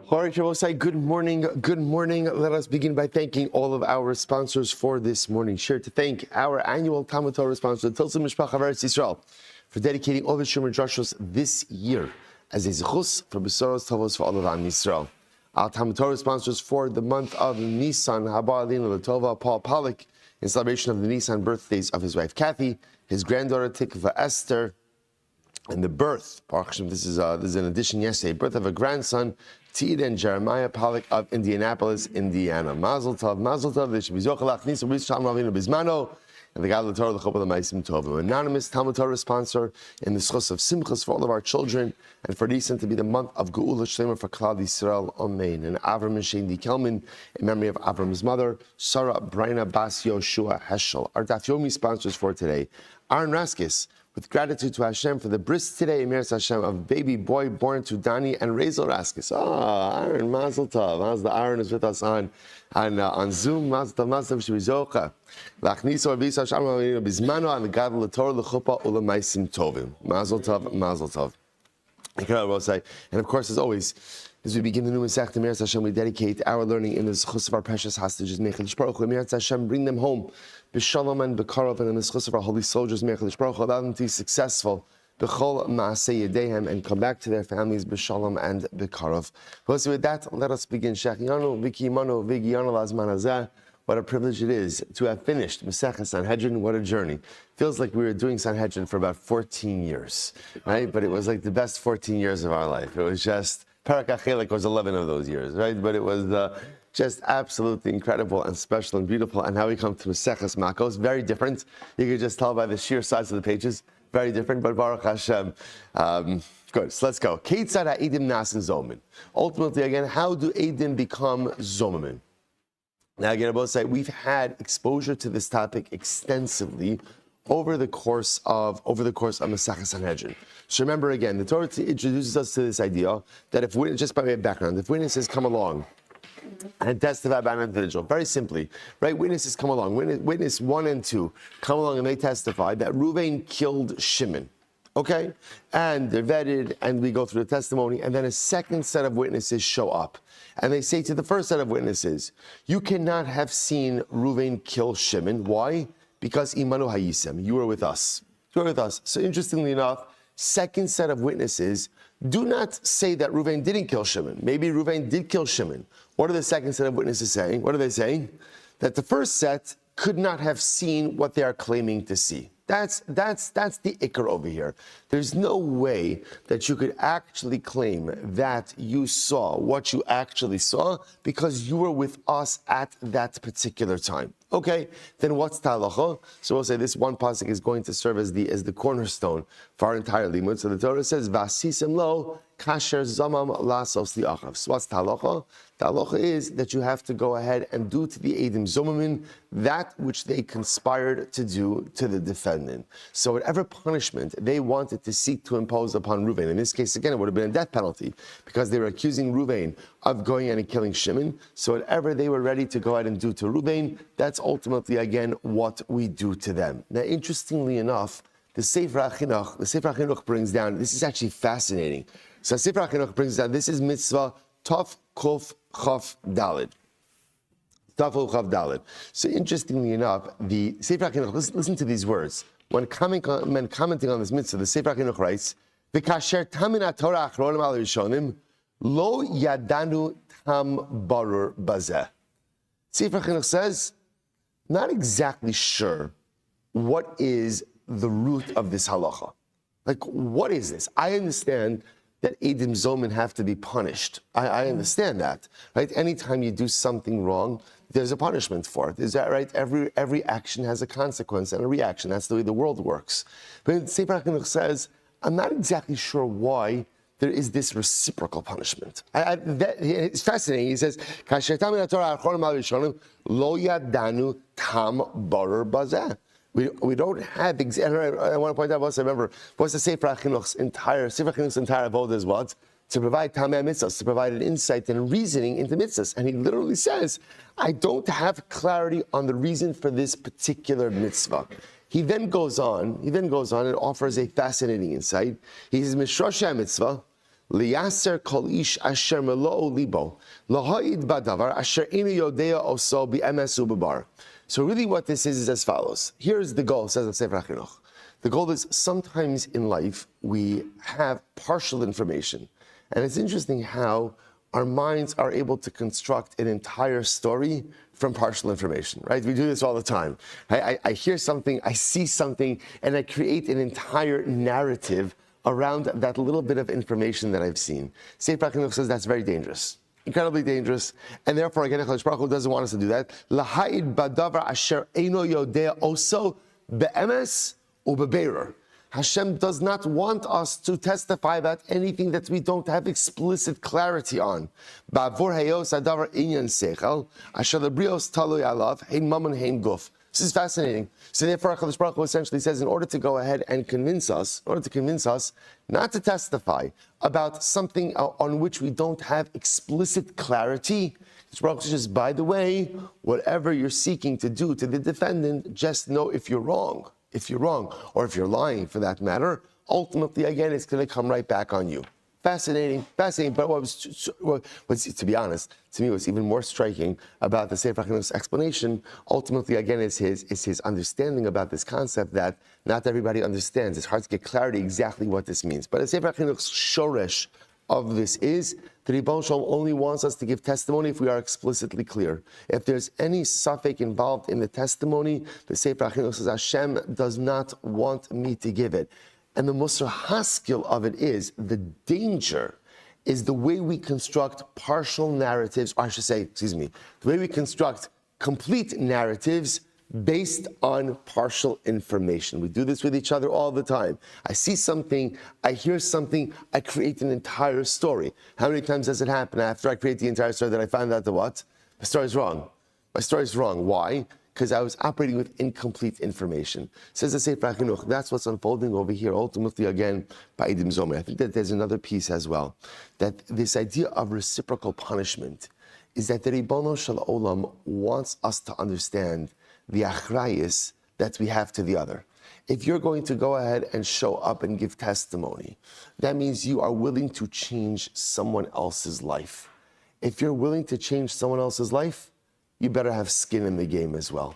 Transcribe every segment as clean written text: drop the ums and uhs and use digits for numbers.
All right, Shabbosai, good morning. Good morning. Let us begin by thanking all of our sponsors for this morning. Sure to thank our annual Talmud Torah sponsor, Tilsim Mishpacha of Eretz Yisrael, for dedicating all the Shumer Drashos this year as a zechus for Besoros Tovos for all of Am Yisrael. Our Talmud Torah sponsors for the month of Nisan, Haba Alinu Latova, Paul Pollack, in celebration of the Nisan birthdays of his wife Kathy, his granddaughter Tikva Esther, and the birth, Baruch Hashem, this is an addition yesterday, birth of a grandson, Tida and Jeremiah Pollack of Indianapolis, Indiana. Mazel Tov, they should be Zochalach, Nisa, Risham Ravina Bismano, and the God of the Torah, the Chop of the Maisim Tovim. Anonymous Talmud Torah sponsor in the Schos of Simchas for all of our children, and for Nisan to be the month of Geula Shleima for Klal Yisrael, Amen. And Avram and Shane Kelman, in memory of Avram's mother, Sarah Braina Bas Yoshua Heschel. Our Daf Yomi sponsors for today, Aaron Raskis, with gratitude to Hashem for the bris today, Emiras Hashem, of baby boy born to Dani and Rezel Raskis. Aaron, Mazel Tov. As the Aaron is with us on Zoom. Mazel Tov, Mazel Tov, Shemizocha. Lachniso Rabbi Hashem, Bismano, and the God of the Torah, the Chuppah, Ulamaisim Tovim. Mazel Tov, Mazel Tov. And of course, as always, as we begin the new Masech, Emiras Hashem, we dedicate our learning in the zechus of our precious hostages. May Chadash Baruch Hu, Emiras Hashem, bring them home. B'shalom and b'karov, and in the zechus of our holy soldiers, may Chadash Baruch Hu allow them to be successful. B'chol ma'aseh yedehem, and come back to their families. B'shalom and b'karov. So with that, let us begin. Shechianu v'kiyimanu v'giyanu lazman hazeh. What a privilege it is to have finished Masechah Sanhedrin. What a journey. Feels like we were doing Sanhedrin for about 14 years, right? But it was like the best 14 years of our life. It was just, Parak HaChelek was 11 of those years, right? But it was just absolutely incredible and special and beautiful. And now we come to Maseches Makos, very different. You can just tell by the sheer size of the pages, very different, but Baruch Hashem. Good, so let's go. Keitzad ha'edim nasin zomin. Ultimately, again, how do edim become zomin? Now, again, I will say we've had exposure to this topic extensively over the course of Masechah Sanhedrin. So remember, again, the Torah introduces us to this idea that if just by way of background, if witnesses come along and testify about an individual, very simply, right? Witnesses come along, witness 1 and 2 come along and they testify that Reuven killed Shimon. Okay? And they're vetted, and we go through the testimony, and then a second set of witnesses show up. And they say to the first set of witnesses, you cannot have seen Reuven kill Shimon. Why? Because imanu hayisem, you were with us. You were with us. So interestingly enough, second set of witnesses do not say that Reuven didn't kill Shimon. Maybe Reuven did kill Shimon. What are the second set of witnesses saying? What are they saying? That the first set could not have seen what they are claiming to see. That's the ikar over here. There's no way that you could actually claim that you saw what you actually saw because you were with us at that particular time. Okay, then what's halacha? So we'll say this one pasuk is going to serve as the cornerstone for our entire limud. So the Torah says, "Vasisim lo kasher zamam lasos liachav." So what's halacha? The halacha is that you have to go ahead and do to the edim zomamin that which they conspired to do to the defendant. So whatever punishment they wanted to seek to impose upon Reuven, in this case again it would have been a death penalty because they were accusing Reuven of going in and killing Shimon. So whatever they were ready to go ahead and do to Reuven, that's ultimately again what we do to them. Now interestingly enough, the Sefer HaChinuch brings down, this is actually fascinating. So Sefer HaChinuch brings down, this is mitzvah Tov Kuf Chaf Dalid. Tov Kuf Chaf Dalid. So interestingly enough, the Sefer HaChinuch, listen to these words. When commenting on this mitzvah, the Sefer HaChinuch writes, "V'kasher tamin haTorah achronim al rishonim, lo yadanu tam barur bazeh." Sefer HaChinuch says, not exactly sure what is the root of this halacha. Like, what is this? I understand that edim zomin have to be punished. I understand that, right? Anytime you do something wrong, there's a punishment for it. Is that right? Every action has a consequence and a reaction. That's the way the world works. But Sefer HaChinuch says, I'm not exactly sure why there is this reciprocal punishment. It's fascinating. He says, "Kasher tamin haTorah achronim al rishonim, lo yadanu tam barur bazeh." We don't have. I want to point out also. Remember, what's the Sefer HaChinuch's entire avodah is what? To provide tamei mitzvahs, to provide an insight and reasoning into mitzvahs. And he literally says, I don't have clarity on the reason for this particular mitzvah. He then goes on and offers a fascinating insight. He says, Mishrosh mitzvah, Liyaser kol ish asher melo libo, lahaid badavar asher inu yodea oso b'emes u'bebar. So really what this is as follows. Here's the goal, says the Sefer HaChinuch. The goal is sometimes in life we have partial information. And it's interesting how our minds are able to construct an entire story from partial information, right? We do this all the time. I hear something, I see something, and I create an entire narrative around that little bit of information that I've seen. Sefer HaChinuch says that's very dangerous. Incredibly dangerous, and therefore, again, HaKadosh Baruch Hu doesn't want us to do that. Laha'id badavar asher eino yodea oso be'emes u'beberer. Hashem does not want us to testify about anything that we don't have explicit clarity on. Ba'avur hayos adavar inyan sechel asher lebrios talui alav hein mammon hein guf. This is fascinating. So therefore, HaKadosh Baruch Hu essentially says, in order to go ahead and convince us not to testify about something on which we don't have explicit clarity, HaKadosh Baruch Hu says, by the way, whatever you're seeking to do to the defendant, just know if you're wrong, or if you're lying for that matter, ultimately, again, it's going to come right back on you. Fascinating. But what's, to be honest, to me, what's even more striking about the Sefer HaChinuch's explanation, ultimately, again, is his understanding about this concept that not everybody understands. It's hard to get clarity exactly what this means. But the Sefer HaChinuch's shoresh of this is that Ribbon Shalom only wants us to give testimony if we are explicitly clear. If there's any suffix involved in the testimony, the Sefer HaChinuch says, Hashem does not want me to give it. And the Musar Haskell of it is, the danger is the way we construct partial narratives, or I should say, the way we construct complete narratives based on partial information. We do this with each other all the time. I see something, I hear something, I create an entire story. How many times does it happen after I create the entire story that I find out that what? My story's wrong. Why? Because I was operating with incomplete information. Says the Sefer HaChinuch, that's what's unfolding over here, ultimately, again, by Edim Zomer. I think that there's another piece as well, that this idea of reciprocal punishment is that the Ribbono Shel Olam wants us to understand the achrayus that we have to the other. If you're going to go ahead and show up and give testimony, that means you are willing to change someone else's life. If you're willing to change someone else's life, you better have skin in the game as well.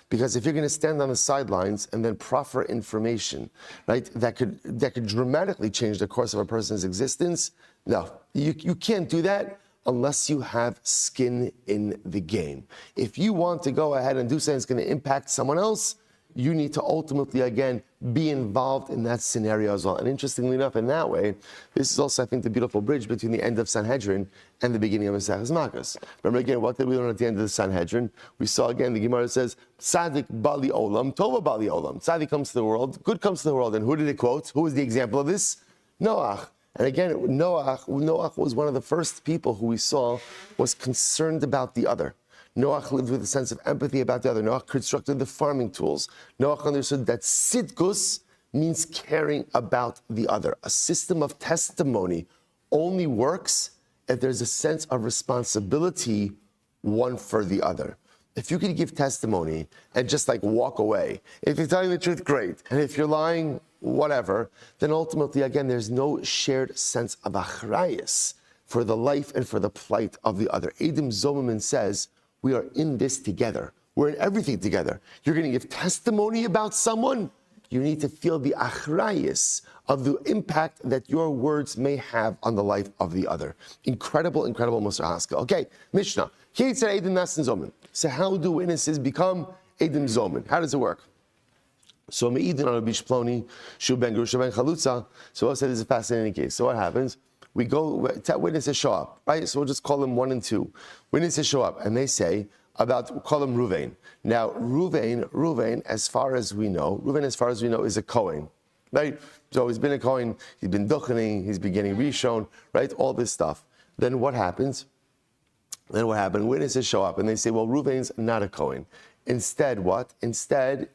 Because if you're going to stand on the sidelines and then proffer information, right, that could dramatically change the course of a person's existence, no, you can't do that unless you have skin in the game. If you want to go ahead and do something that's going to impact someone else, you need to ultimately, again, be involved in that scenario as well. And interestingly enough, in that way, this is also, I think, the beautiful bridge between the end of Sanhedrin and the beginning of Maseches Makos. Remember again, what did we learn at the end of the Sanhedrin? We saw again, the Gemara says, Tzadik bali olam, tova bali olam. Tzadik comes to the world, good comes to the world. And who did it quote? Who was the example of this? Noach. And again, Noach was one of the first people who we saw was concerned about the other. Noach lived with a sense of empathy about the other. Noach constructed the farming tools. Noach understood that sidkus means caring about the other. A system of testimony only works if there's a sense of responsibility one for the other. If you could give testimony and just like walk away, if you're telling the truth, great. And if you're lying, whatever, then ultimately, again, there's no shared sense of achrayus for the life and for the plight of the other. Edim Zomerman says, we are in this together. We're in everything together. You're going to give testimony about someone, you need to feel the achrayus of the impact that your words may have on the life of the other. Incredible, incredible Musar Haskell. Okay, Mishnah. So how do witnesses become Edim Zomen? How does it work? So Me'idin on Rabbi Shploni, Shu ben Gerusha ben Chalutza. So I said it's a fascinating case. So what happens? We go, witnesses show up, right? So we'll just call them 1 and 2. Witnesses show up and they say call him Ruvain. Now, Ruvain, as far as we know, is a Kohen, right? So he's been a Kohen, he's been duchening, he's been getting reshon, right? All this stuff. Then what happens? Witnesses show up and they say, well, Ruvain's not a Kohen. Instead, what? Instead,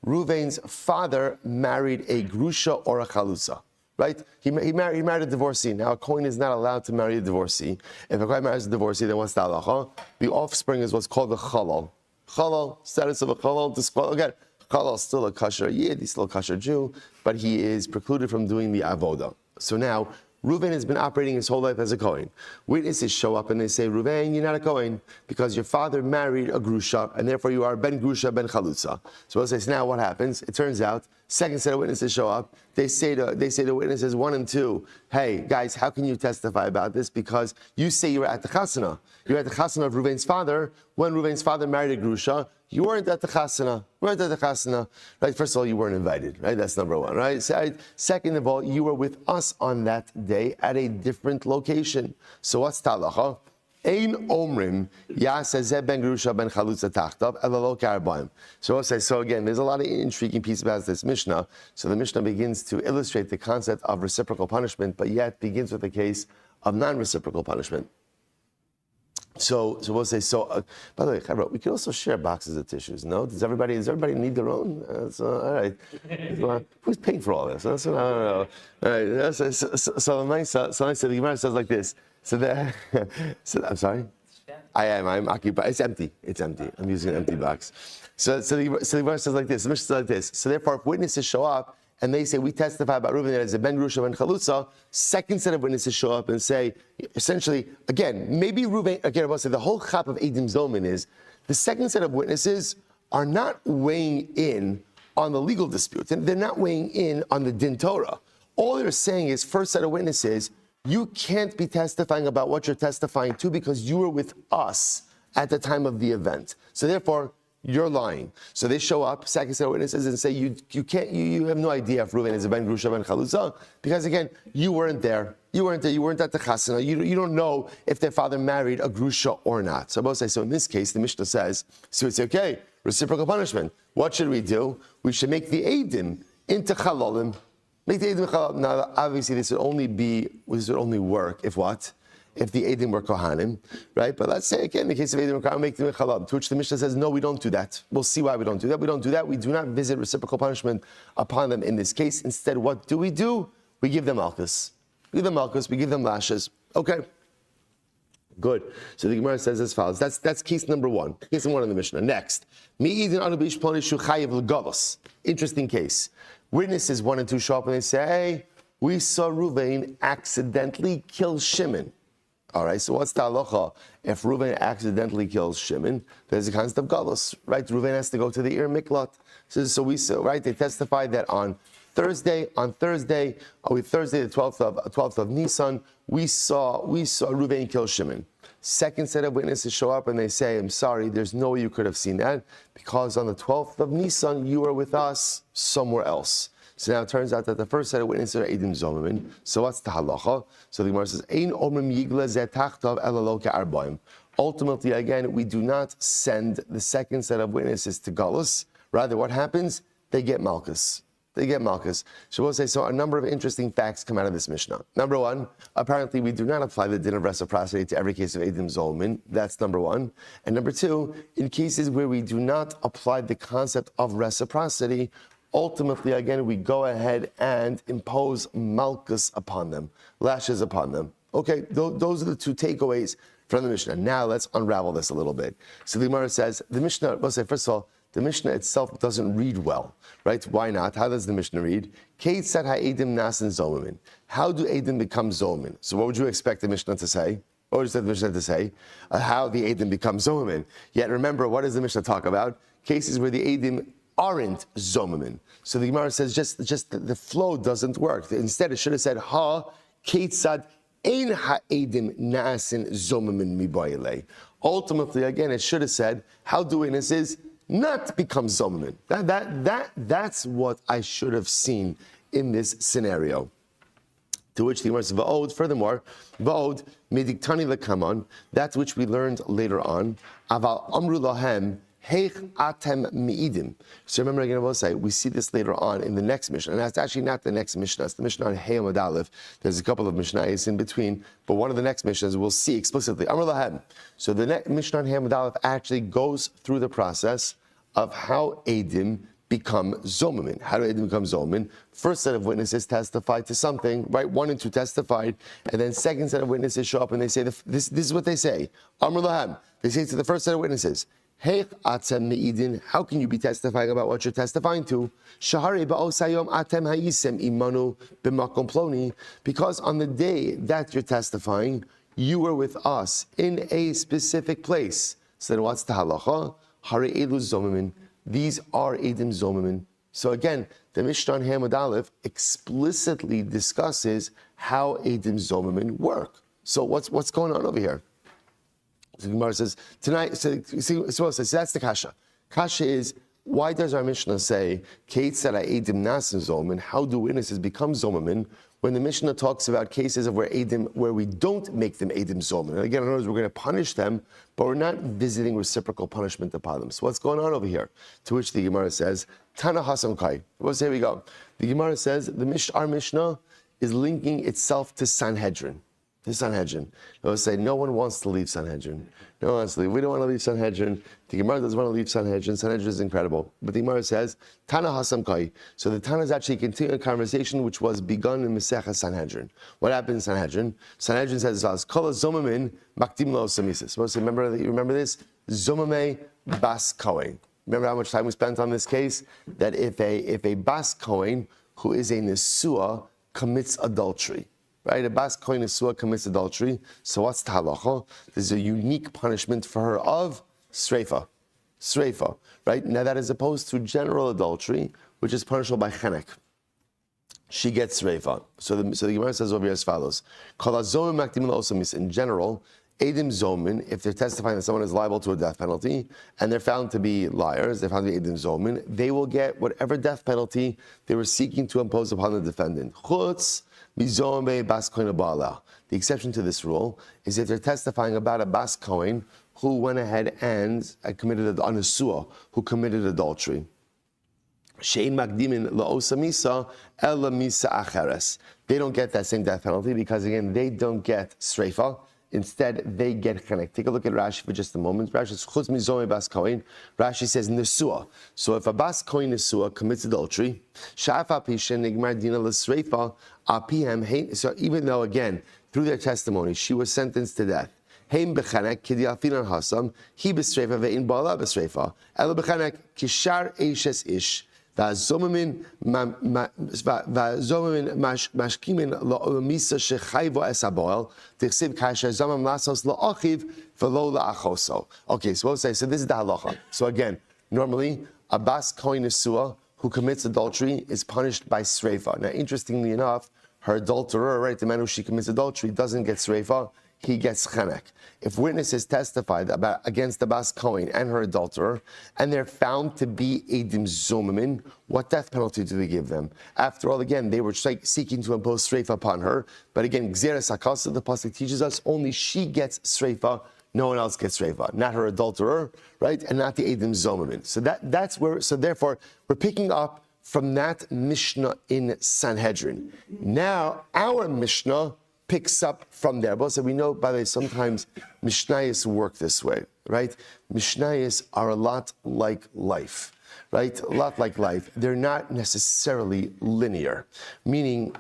Ruvain's father married a grusha or a chalusa. Right? He married a divorcee. Now, a Kohen is not allowed to marry a divorcee. If a Kohen marries a divorcee, then what's the halacha? The offspring is what's called a chalal. Chalal, status of a chalal, again, chalal is still a kosher Yid, he's still a kosher Jew, but he is precluded from doing the avoda. So now, Reuven has been operating his whole life as a Kohen. Witnesses show up and they say, Reuven, you're not a Kohen because your father married a Grusha, and therefore you are Ben Grusha, Ben Chalutza. So we'll say, so now what happens? It turns out, second set of witnesses show up. They say to witnesses 1 and 2, hey, guys, how can you testify about this? Because you say you were at the chasana. You were at the chasana of Reuven's father. When Reuven's father married a Grusha, you weren't at the chasana. Right? First of all, you weren't invited. Right? That's number one. Right? Second of all, you were with us on that day at a different location. So what's talacha? Ein omrim yaseh ben grusha ben chalutza tachtav elalo karabayim. So again, there's a lot of intriguing pieces about this Mishnah. So the Mishnah begins to illustrate the concept of reciprocal punishment, but yet begins with the case of non-reciprocal punishment. So we'll say, by the way, Chavra, we can also share boxes of tissues, no? Does everybody need their own? All right. Who's paying for all this? I don't know. All right. So the Gemara says like this. I'm sorry? I'm occupied. It's empty. I'm using an empty box. So the Gemara says like this. The Mishnah says like this. So therefore, if witnesses show up, and they say, we testify about Reuven that as a Ben Grusha and Chalutza, second set of witnesses show up and say, essentially, again, maybe Reuven, again, I will say the whole chap of Eidim Zomin is, the second set of witnesses are not weighing in on the legal dispute, and they're not weighing in on the Din Torah. All they're saying is, first set of witnesses, you can't be testifying about what you're testifying to because you were with us at the time of the event. So therefore, you're lying. So they show up, second set of witnesses, and say you have no idea if Reuven is a Ben Grusha Ben Chalutza, because again, you weren't there. You weren't at the chasana. You don't know if their father married a Grusha or not. So I both say, so in this case, the Mishnah says, so it's okay, reciprocal punishment. What should we do? We should make the Eidim into Chalolim. Make the Eidim Chalolim. Now, obviously, this would only work if what? If the Eidim were Kohanim, right? But let's say again, in the case of Eidim Kohanim, make them Chalab, to which the Mishnah says, no, we don't do that. We'll see why we don't do that. We do not visit reciprocal punishment upon them in this case. Instead, what do? We give them Makos. We give them lashes. Okay. Good. So the Gemara says as follows. That's case number 1. Case number 1 in the Mishnah. Next. Interesting case. Witnesses 1 and 2 show up and they say, hey, we saw Reuven accidentally kill Shimon. All right, so what's the halacha? If Reuven accidentally kills Shimon, there's a concept of galus, right? Reuven has to go to the Ir Miklat. So we saw, right? They testified that on Thursday, the 12th of Nisan, we saw Reuven kill Shimon. Second set of witnesses show up and they say, I'm sorry, there's no way you could have seen that because on the 12th of Nisan, you were with us somewhere else. So now it turns out that the first set of witnesses are Eidim Zomimin. So what's the halacha? So the Gemara says, Ein omrim yigle zeh tachtav elalo ke'arbaim. Ultimately, again, we do not send the second set of witnesses to Galus. Rather, what happens? They get Makos. So we'll say, so a number of interesting facts come out of this Mishnah. Number 1, apparently we do not apply the din of reciprocity to every case of Eidim Zomin. That's number 1. And number 2, in cases where we do not apply the concept of reciprocity, ultimately, again, we go ahead and impose Makos upon them, lashes upon them. Okay, those are the 2 takeaways from the Mishnah. Now let's unravel this a little bit. So the Gemara says, the Mishnah, let's say, first of all, the Mishnah itself doesn't read well, right? Why not? How does the Mishnah read? Keitzad ha'edim nasin zomimin. How do edim become zomin? So what would you expect the Mishnah to say? What would you expect the Mishnah to say? How the edim become zomimin. Yet remember, what does the Mishnah talk about? Cases where the edim aren't zomimin. So the Gemara says just the flow doesn't work. Instead, it should have said ha keitzad ein ha'edim nasin zomimin mibayilei. Ultimately, again, it should have said how do witnesses not become zomimin. That's what I should have seen in this scenario. To which the Gemara says, furthermore, va'od mediktani lekaman, that which we learned later on, aval amru lahem heich atem mi'idim. So remember again, I will say, we see this later on in the next Mishnah, and that's actually not the next Mishnah, it's the Mishnah on Hey Amud Aleph. There's a couple of Mishnahs in between, but one of the next Mishnahs we'll see explicitly, Amr Lahem. So the next Mishnah on Hey Amud Aleph actually goes through the process of how Eidim become Zomimin. How do Eidim become Zomimin? First set of witnesses testified to something, right? 1 and 2 testified, and then second set of witnesses show up and they say, this is what they say. Amr Lahem. They say to the first set of witnesses, Hey, atem meidin, how can you be testifying about what you're testifying to? Shahari ba'osayom atem hayisem imanu b'makom ploni, because on the day that you're testifying, you were with us in a specific place. So then what's the halacha? Hari elu zomimin. These are edim zomimin. So again, the Mishnah on Hamad Aleph explicitly discusses how edim zomimin work. So what's going on over here? So the Gemara says tonight. So that's the kasha. Kasha is, why does our Mishnah say Kate said I edim nasim zomin? How do witnesses become zomimin? When the Mishnah talks about cases of where we don't make them edim zomin, and again, in other words, we're going to punish them, but we're not visiting reciprocal punishment upon them. So what's going on over here? To which the Gemara says, Tana Hasam Kai. Well, here we go. The Gemara says our Mishnah is linking itself to Sanhedrin. The Sanhedrin. They'll say, no one wants to leave Sanhedrin. No one wants to leave. We don't want to leave Sanhedrin. The Gemara doesn't want to leave Sanhedrin. Sanhedrin is incredible. But the Gemara says, Tana Hasam Kai. So the Tana is actually continuing a conversation which was begun in Masechah Sanhedrin. What happened in Sanhedrin? Sanhedrin says, Kol zomamin makdim lo samisis. So remember this? Zomame bas kohen. Remember how much time we spent on this case? That if a bas kohen who is a nesua commits adultery, right? A bas kohen nesua commits adultery. So what's the halacha? There's a unique punishment for her of sreifa. Sreifa, right? Now that is opposed to general adultery, which is punishable by chenek. She gets sreifa. So the Gemara says over here as follows: in general, edim zomin, if they're testifying that someone is liable to a death penalty, and they're found to be liars, they're found to be edim zomin, they will get whatever death penalty they were seeking to impose upon the defendant. Chutz the exception to this rule is if they're testifying about a bas kohen who went ahead and committed who committed adultery. They don't get that same death penalty because again they don't get sreifa. Instead, they get chenek. Take a look at Rashi for just a moment. Rashi says, Chutz mizomei bas kohen. Rashi says, nesua. So if a bas kohen nesua commits adultery, sha'afa pishen nigmar dina l'sreifa apihem. So even though, again, through their testimony, she was sentenced to death. Heim bechenek kidi afinan hasam, he b'sreifa ve'in ba'ala b'sreifa. Elo bechenek kishar eishes ish. V'azomimin mashkimin la'omisa shechayvo es haboel tichsiv kasher zomim lasos la'achiv v'lo la'achoso. Okay, so we'll say, so this is the halacha. So again, normally, a bas kohen nesua who commits adultery is punished by sreifa. Now, interestingly enough, her adulterer, right, the man who she commits adultery, doesn't get sreifa, he gets chenek. If witnesses testified against the bas kohen and her adulterer, and they're found to be edim zomimin, what death penalty do they give them? After all, again, they were seeking to impose sreifa upon her, but again, gzeres hakasa, the pasuk teaches us, only she gets sreifa, no one else gets sreifa, not her adulterer, right, and not the edim zomimin. So that's where. So therefore, we're picking up from that Mishnah in Sanhedrin. Now our Mishnah picks up from there. But also we know, by the way, sometimes Mishnayos work this way, right? Mishnayos are a lot like life, right? A lot like life. They're not necessarily linear, meaning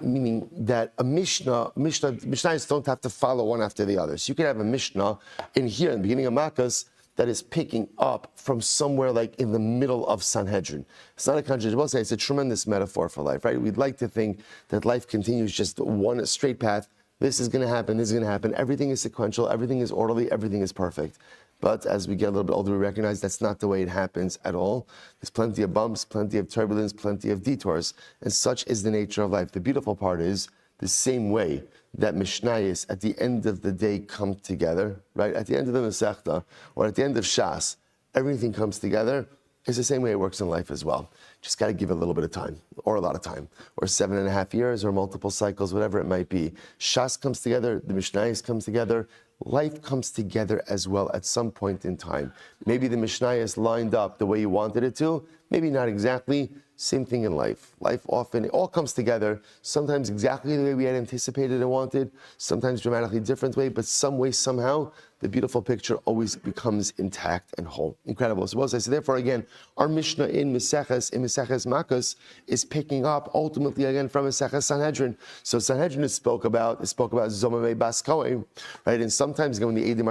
that Mishnayos don't have to follow one after the other. So you can have a Mishnah in here in the beginning of Makos that is picking up from somewhere like in the middle of Sanhedrin. It's not a contradiction. We'll say it's a tremendous metaphor for life, right? We'd like to think that life continues just one straight path. This is going to happen, this is going to happen. Everything is sequential, everything is orderly, everything is perfect. But as we get a little bit older, we recognize that's not the way it happens at all. There's plenty of bumps, plenty of turbulence, plenty of detours. And such is the nature of life. The beautiful part is the same way that Mishnayos at the end of the day come together, right? At the end of the Masechta, or at the end of Shas, everything comes together. It's the same way it works in life as well. Just got to give it a little bit of time, or a lot of time, or 7.5 years, or multiple cycles, whatever it might be. Shas comes together, the Mishnayos comes together, life comes together as well at some point in time. Maybe the Mishnayos lined up the way you wanted it to, maybe not exactly. Same thing in life. Life often, it all comes together, sometimes exactly the way we had anticipated and wanted, sometimes dramatically different way, but some way, somehow, the beautiful picture always becomes intact and whole. Incredible. So therefore, again, our Mishnah in Maseches Makos is picking up ultimately again from Maseches Sanhedrin. So Sanhedrin spoke about Zomame Bas Kohen, right? And sometimes when the Eidim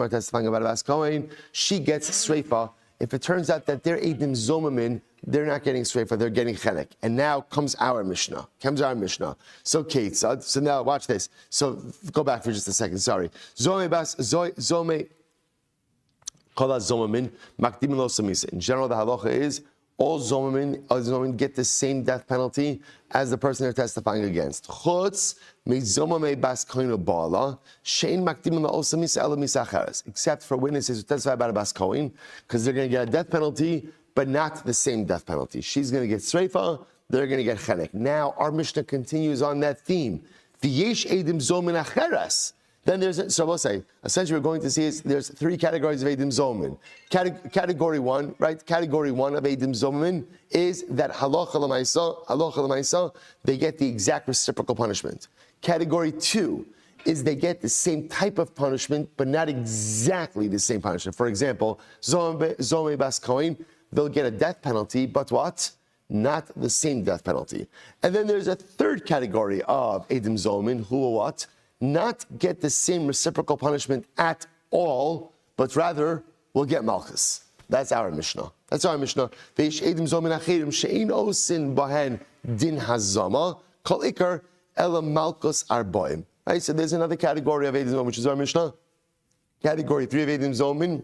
are testifying about Bas Kohen, she gets Sreifa. If it turns out that they're Eidim Zomamin, they're not getting Sreifa, they're getting Chenek. And now comes our Mishnah. So Kate, so now watch this. So go back for just a second, sorry. Zome Kola Zomamin, Makdimin Lo Samisa. In general, the halacha is all Zomamin get the same death penalty as the person they're testifying against. Chutz mizomame bas kohen bala shein makdimin la'osa misa ela misa acheres. Except for witnesses who testify about a bas kohen, because they're going to get a death penalty, but not the same death penalty. She's going to get sreifa, they're going to get chenek. Now our Mishnah continues on that theme. V'yesh edim zomin acheres. Then so we'll say, essentially we're going to see there's three categories of Eidim Zomin. Category one, right? Category one of Eidim Zomin is that halacha l'maisa, they get the exact reciprocal punishment. Category two is they get the same type of punishment, but not exactly the same punishment. For example, Zome Bas Kohen, they'll get a death penalty, but what? Not the same death penalty. And then there's a third category of Eidim Zomin who will what? Not get the same reciprocal punishment at all, but rather will get Malchus. That's our Mishnah. Veish edim zomin achirim she'ein osin bahen din hazama kol ikar ela Malchus arboim. Right. So there's another category of edim zomin, which is our Mishnah. Category 3 of edim zomin,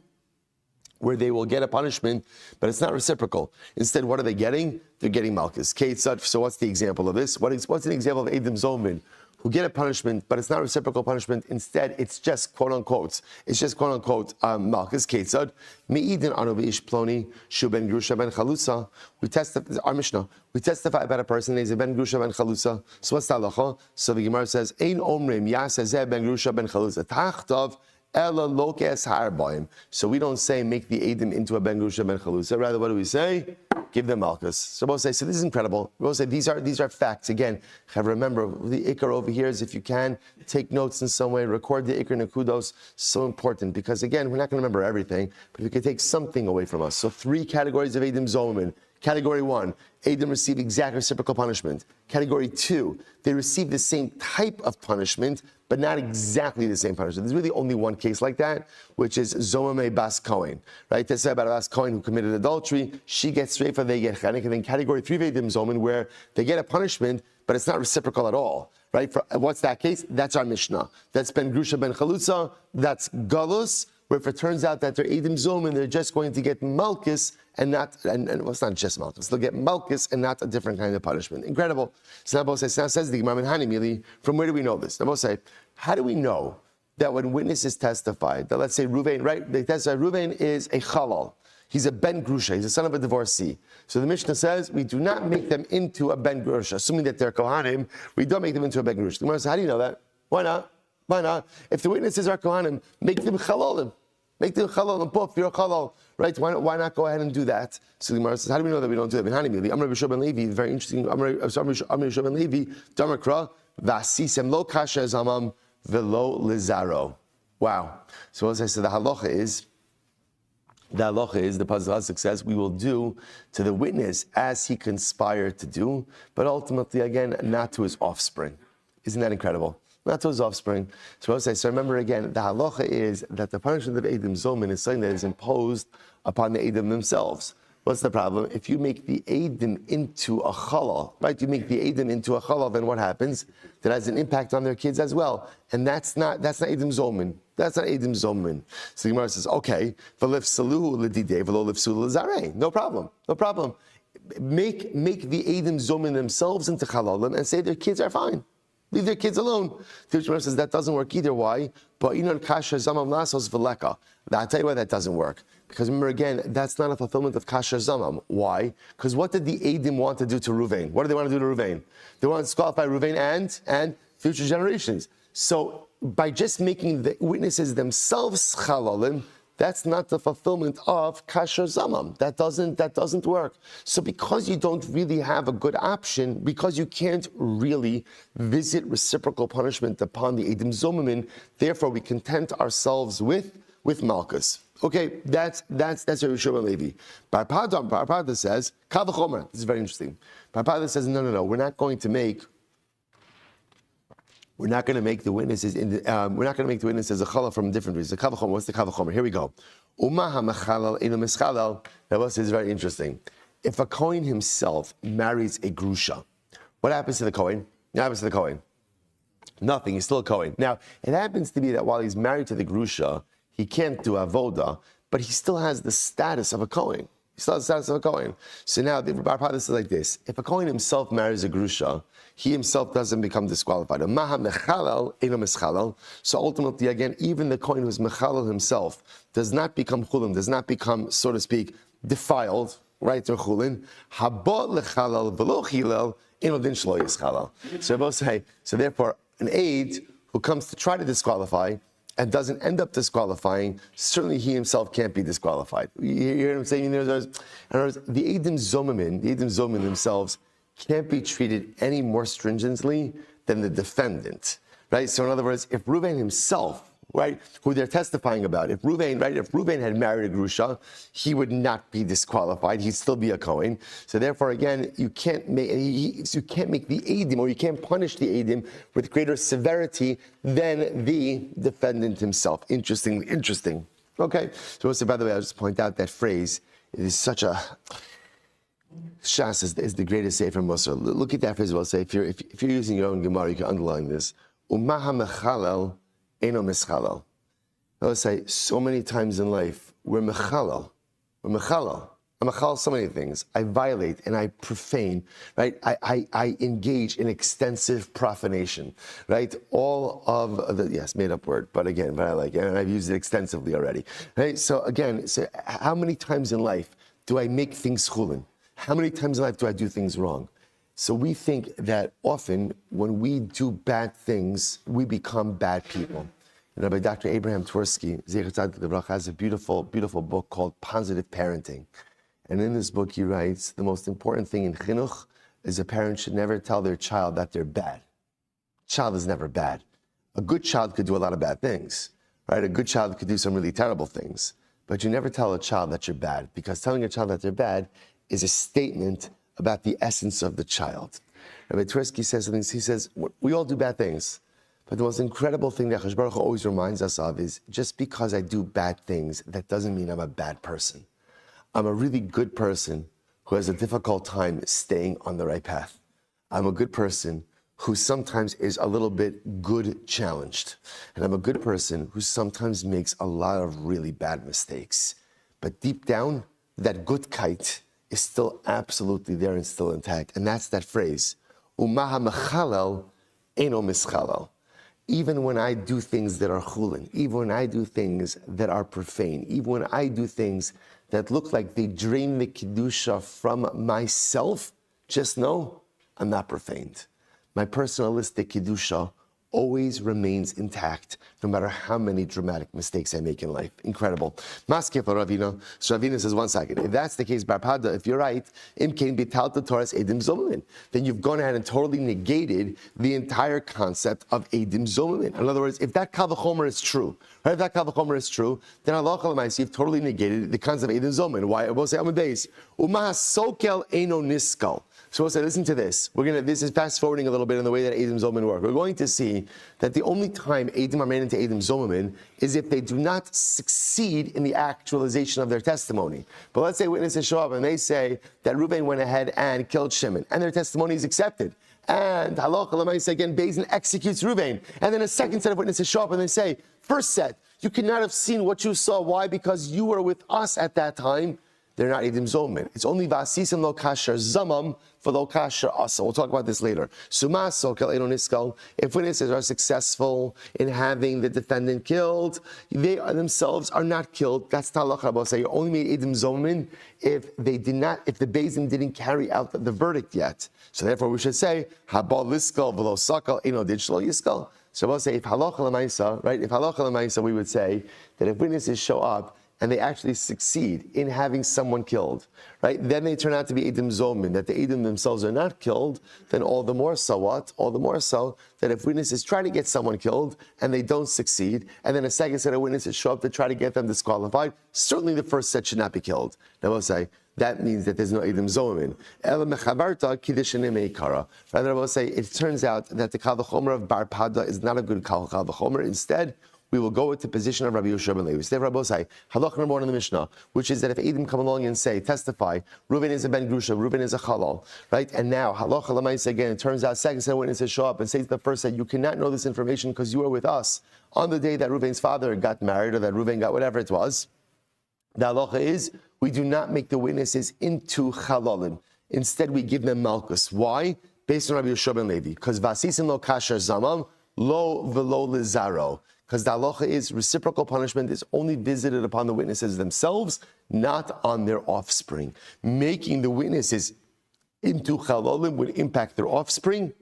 where they will get a punishment, but it's not reciprocal. Instead, what are they getting? They're getting Malchus. So what's the example of this? What's an example of edim zomin who get a punishment, but it's not reciprocal punishment? Instead, it's just quote unquote Malchus. Ketzad me'idin anu v'ish ploni shu ben grusha ben chalusa. Our Mishnah. We testify about a person named ben grusha ben chalusa. So what's the halacha? So the Gemara says, ein omrim yaseh ben grusha ben chalusa tachtav ela lokes harbaim. So we don't say make the edim into a ben grusha ben chalusa. Rather, what do we say? Give them Malchus. So we'll say, so this is incredible. We'll say these are facts. Again, remember the ikar over here is, if you can, take notes in some way, record the ikar nekudos. So important, because again, we're not going to remember everything, but we can take something away from us. So 3 categories of Eidim Zomin. Category 1, Eidim receive exact reciprocal punishment. Category 2, they receive the same type of punishment, but not exactly the same punishment. There's really only one case like that, which is Zomame Bas Kohen. Right? They say about a Bas Kohen who committed adultery, she gets Sreifa, they get Chanik. And then category 3 of Eidim Zomin, where they get a punishment, but it's not reciprocal at all. Right? What's that case? That's our Mishnah. That's Ben Grusha Ben Chalutza, that's Galus, where if it turns out that they're Eidim Zomin, they're just going to get Malchus and not, and well, it's not just Malchus, they'll get Malchus and not a different kind of punishment. Incredible. So now says the Gemara, from where do we know this? Now say, how do we know that when witnesses testify, that let's say Ruvain, right? They testify Ruvain is a Chalal. He's a Ben Grusha, he's a son of a divorcee. So the Mishnah says, we do not make them into a Ben Grusha. Assuming that they're Kohanim, we don't make them into a Ben Grusha. The Gemara says, how do you know that? Why not? Why not? If the witnesses are Kohanim, make them Chalalim. Make them Chalal and Puf, you're a Chalal. Right? Why not go ahead and do that? So the Gemara says, how do we know that we don't do that? I'm Rabbi Shmuel Levi, very interesting. I'm Rabbi Shmuel Levi, Damakra, Vasisem lo kasha zamam velo lizaro. Wow. So as I said, the halacha is, the Pasuk says, we will do to the witness as he conspired to do, but ultimately, again, not to his offspring. Isn't that incredible? Not to his offspring. So remember again, the halacha is that the punishment of Eidim Zomin is something that is imposed upon the Eidim themselves. What's the problem? If you make the Eidim into a chalal, right? You make the Eidim into a chalal, then what happens? That has an impact on their kids as well. And that's not Eidim Zomin. That's not Eidim Zomin. So the Gemara says, okay, v'lif saluhu l'didei v'lo lif sulu l'zarei. No problem. Make the Eidim Zomin themselves into chalalim and say their kids are fine. Leave their kids alone. The Gemara says that doesn't work either. Why? But kasha zamam lasos v'leka. I'll tell you why that doesn't work. Because remember again, that's not a fulfillment of kasha zamam. Why? Because what did the Eidim want to do to Ruvain? What do they want to do to Ruvain? They want to disqualify Ruvain and future generations. So by just making the witnesses themselves chalalim, That's not the fulfillment of kasher zamam. That doesn't work. So because you don't really have a good option, because you can't really visit reciprocal punishment upon the Eidim Zomim, therefore we content ourselves with Makos. Okay, that's Rabbi Shmuel Levi. Parpada says, Kavachomer. This is very interesting. Parpada says, no, we're not going to make the witnesses a challah from different reasons. The kavachomer, what's the kavachomer? Here we go. Umaha mechalal inu mischalal. That was very interesting. If a Kohen himself marries a grusha, what happens to the Kohen? Nothing. He's still a Kohen. Now, it happens to be that while he's married to the grusha, he can't do avoda, but he still has the status of a Kohen. So now the Parpada says like this: if a Kohen himself marries a grusha, he himself doesn't become disqualified. So ultimately, again, even the Kohen who's mechalal himself does not become chulin, does not become, so to speak, defiled, right, or chulin. So both say, so therefore, an aid who comes to try to disqualify and doesn't end up disqualifying, certainly he himself can't be disqualified. You hear what I'm saying? In other words, the Eidim Zomim themselves can't be treated any more stringently than the defendant, right? So in other words, if Reuven himself, right, who they're testifying about, if Reuven had married a grusha, he would not be disqualified. He'd still be a Kohen. So therefore, again, you can't make the Eidim, or you can't punish the Eidim with greater severity than the defendant himself. Interesting. Okay. So by the way, I'll just point out that phrase. It is such a Shas is the greatest Sefer Musar. Look at that phrase. I'll say if you're using your own Gemara, you can underline this. Umaha mechalel eno mischalel. I'll say so many times in life we're mechalel. I'm mechal so many things. I violate and I profane, right? I engage in extensive profanation, right? All of the, yes, made up word, but I like it, and I've used it extensively already, right? So again, how many times in life do I make things chulin? How many times in life do I do things wrong? So we think that often when we do bad things, we become bad people. And Rabbi Dr. Abraham Twersky, Zecher Tzadik Levrach, has a beautiful, beautiful book called Positive Parenting. And in this book he writes, the most important thing in chinuch is a parent should never tell their child that they're bad. Child is never bad. A good child could do a lot of bad things, right? A good child could do some really terrible things. But you never tell a child that you're bad, because telling a child that they're bad is a statement about the essence of the child. Rabbi Twersky says something, he says, we all do bad things, but the most incredible thing that Hakadosh Baruch Hu always reminds us of is, just because I do bad things, that doesn't mean I'm a bad person. I'm a really good person who has a difficult time staying on the right path. I'm a good person who sometimes is a little bit good challenged. And I'm a good person who sometimes makes a lot of really bad mistakes. But deep down, that good kite is still absolutely there and still intact. And that's that phrase, Umaha mechalel eno mischalel. Even when I do things that are chulin, even when I do things that are profane, even when I do things that look like they drain the kedusha from myself, just know I'm not profaned. My personalistic kedusha always remains intact, no matter how many dramatic mistakes I make in life. Incredible. Maskef Ravina. So Ravina says, 1 second. If that's the case, Barpada, if you're right, Imkain Bitalta Torah's Eidim Zomim, then you've gone ahead and totally negated the entire concept of Eidim Zomim. In other words, if that Kavachomer is true, right? If that Kavachomer is true, then Allah Chalamais, you've totally negated the concept of Eidim Zomim. Why? We'll say Amadeus. Umaha Sokel Eno Niskal. So we'll say, listen to this. This is fast forwarding a little bit in the way that Eidim Zomim work. We're going to see that the only time Eidim are made into Eidim Zomim is if they do not succeed in the actualization of their testimony. But let's say witnesses show up and they say that Reuven went ahead and killed Shimon, and their testimony is accepted. And halacha l'maisa again, Beis Din executes Reuven. And then a second set of witnesses show up and they say, first set, you could not have seen what you saw. Why? Because you were with us at that time. They're not Eidim Zomim. It's only Vasisim lo kasher zamam for lo kasher asa. We'll talk about this later. Suma sokel eno niskal. If witnesses are successful in having the defendant killed, they themselves are not killed. That's talacha. Say you only made Eidim Zomim if they did not, if the Beis Din didn't carry out the verdict yet. So therefore, we should say habal liskal v'lo sakal eno didshlo yiskal. So we'll say if halacha l'maisa, right? If halacha l'maisa, we would say that if witnesses show up and they actually succeed in having someone killed, right? Then they turn out to be Eidim Zomin, that the Eidim themselves are not killed, then all the more so what? All the more so that if witnesses try to get someone killed and they don't succeed, and then a second set of witnesses show up to try to get them disqualified, certainly the first set should not be killed. Now we'll say, that means that there's no Eidim Zomin. Ela mechavarta kiddushin meikara. Rather, I will say, it turns out that the Kal V'chomer of Bar Pada is not a good Kal V'chomer. Instead, we will go with the position of Rabbi Shmuel Silber. So Rabbi say, halach number 1 in the Mishnah, which is that if Eidim come along and say, testify, Reuven is a ben grusha, Reuven is a chalal, right? And now halach l'maisa again, it turns out second set of witnesses show up and say to the first set, you cannot know this information because you were with us on the day that Reuven's father got married or that Reuven got whatever it was. The halacha is we do not make the witnesses into chalalim. Instead, we give them Makos. Why? Based on Rabbi Shmuel Silber, because vasisim lo kasher zamam lo velo lizaro. Because the halacha is reciprocal punishment is only visited upon the witnesses themselves, not on their offspring. Making the witnesses into chalalim would impact their offspring,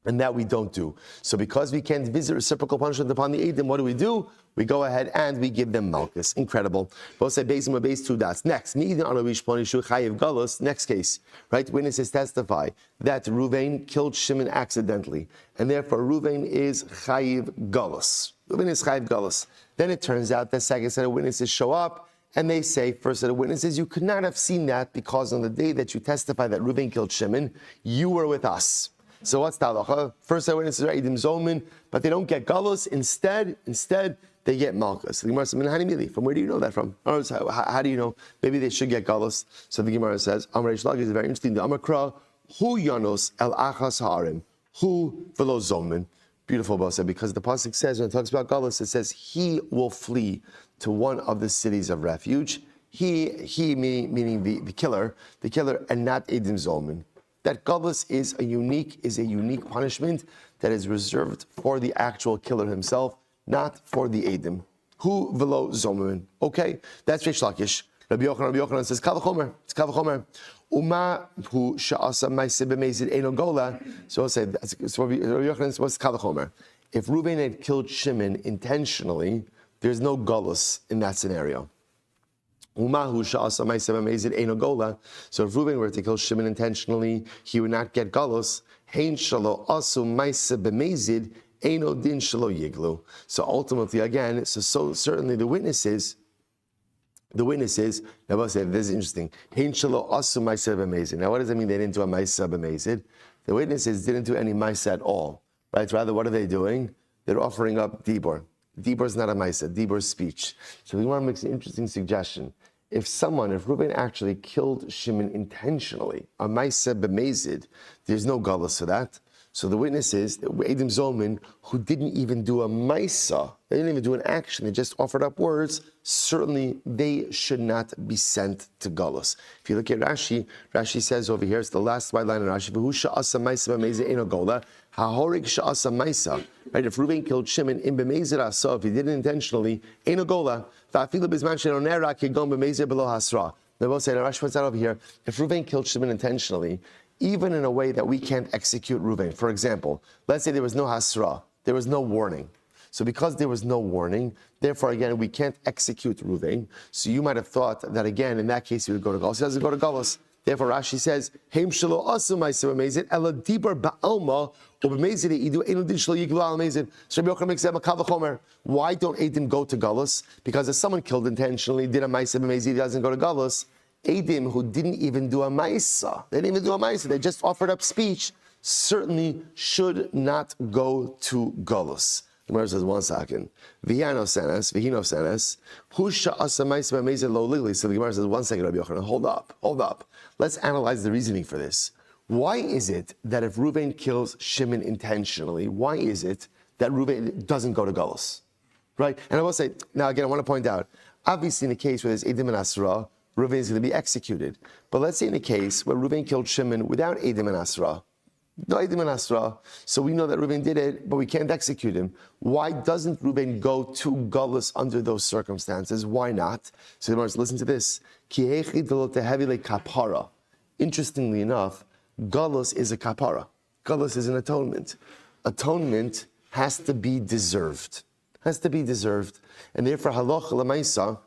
and that we don't do. So because we can't visit reciprocal punishment upon the Eidim, what do? We go ahead and we give them Malchus. Incredible. Both say base and base 2 dots. Next, next case, right? Witnesses testify that Reuven killed Shimon accidentally, and therefore Reuven is chayiv galus. Reuven is chayiv galus. Then it turns out that second set of witnesses show up, and they say, first set of witnesses, you could not have seen that because on the day that you testify that Reuven killed Shimon, you were with us. So what's the halacha? First set of witnesses are Eidim Zomin, but they don't get galus. Instead, they get Malchus. The Gemara says, from where do you know that from? How do you know? Maybe they should get galus. So the Gemara says, Amar Ishlag is very interesting. The Amakra, Hu Yanos El Achas Haarim, Hu Velo Zomin. Beautiful, Bosa, because the pasuk says, when it talks about galus, it says, he will flee to one of the cities of refuge. He meaning the killer, and not Eidim Zomin. That galus is a unique punishment that is reserved for the actual killer himself, not for the Eidim. Hu velo zomin. Okay, that's Reish Lakish. Rabbi Yochanan says, Kal v'chomer. It's Kal v'chomer. Uma hu sha'asa ma'aseh b'mezid eino gola. So I'll say, so Rabbi Yochanan says, what's Kal v'chomer? If Reuven had killed Shimon intentionally, there's no galus in that scenario. So if Reuven were to kill Shimon intentionally, he would not get galus. So ultimately, again, so certainly the witnesses, now we'll say, this is interesting. Now what does that mean they didn't do a maisa b'mezid? The witnesses didn't do any maisa at all, right? Rather, what are they doing? They're offering up dibur. Dibur is not a maisa, dibur is speech. So we want to make an interesting suggestion. If Reuven actually killed Shimon intentionally, a maisa b'mezid, there's no galus for that. So the witnesses, Eidim Zomin, who didn't even do a maisa, they didn't even do an action, they just offered up words, certainly they should not be sent to galus. If you look at Rashi says over here, it's the last white line in Rashi, V'hu sha'asa maisa b'mezid eino gola, ha'horig sha'asa maisa. Right, if Reuven killed Shimon in b'mezid asa, if he did it intentionally, eino gola, va'afilu b'zman she'no nera kigon b'mezid below hasra. They both say, Rashi puts that over here, if Reuven killed Shimon intentionally, even in a way that we can't execute Reuven. For example, let's say there was no hasra, there was no warning. So because there was no warning, therefore again, we can't execute Reuven. So you might have thought that again, in that case, he would go to Galus. He doesn't go to Galus. Therefore Rashi says, Heim shelo asu ma'aseh b'mezid, ela dibar ba'alma, or b'mezid eidu, enu din shelo yiglu al mezid. So Rabbi Yochanan makes them a kal v'chomer. Why don't Eidim go to Galus? Because if someone killed intentionally, did a ma'aseh b'mezid, he doesn't go to Galus. Eidim who didn't even do a maisa, they just offered up speech, certainly should not go to galus. The Gemara says, 1 second. V'hino senes, husha asa maisa b'mezid lo ligli. So the Gemara says, 1 second, Rabbi Yochanan, hold up. Let's analyze the reasoning for this. Why is it that if Reuven kills Shimon intentionally, why is it that Reuven doesn't go to galus? Right? And I will say, now again, I want to point out, obviously in a case where there's Eidim and Asra, Reuven is going to be executed. But let's say in a case where Reuven killed Shimon without Eidim and Asra, no Eidim and Asra, so we know that Reuven did it, but we can't execute him. Why doesn't Reuven go to galus under those circumstances? Why not? So listen to this. Interestingly enough, galus is a kapara. Galus is an atonement. Atonement has to be deserved. And therefore, halacha l'maisa,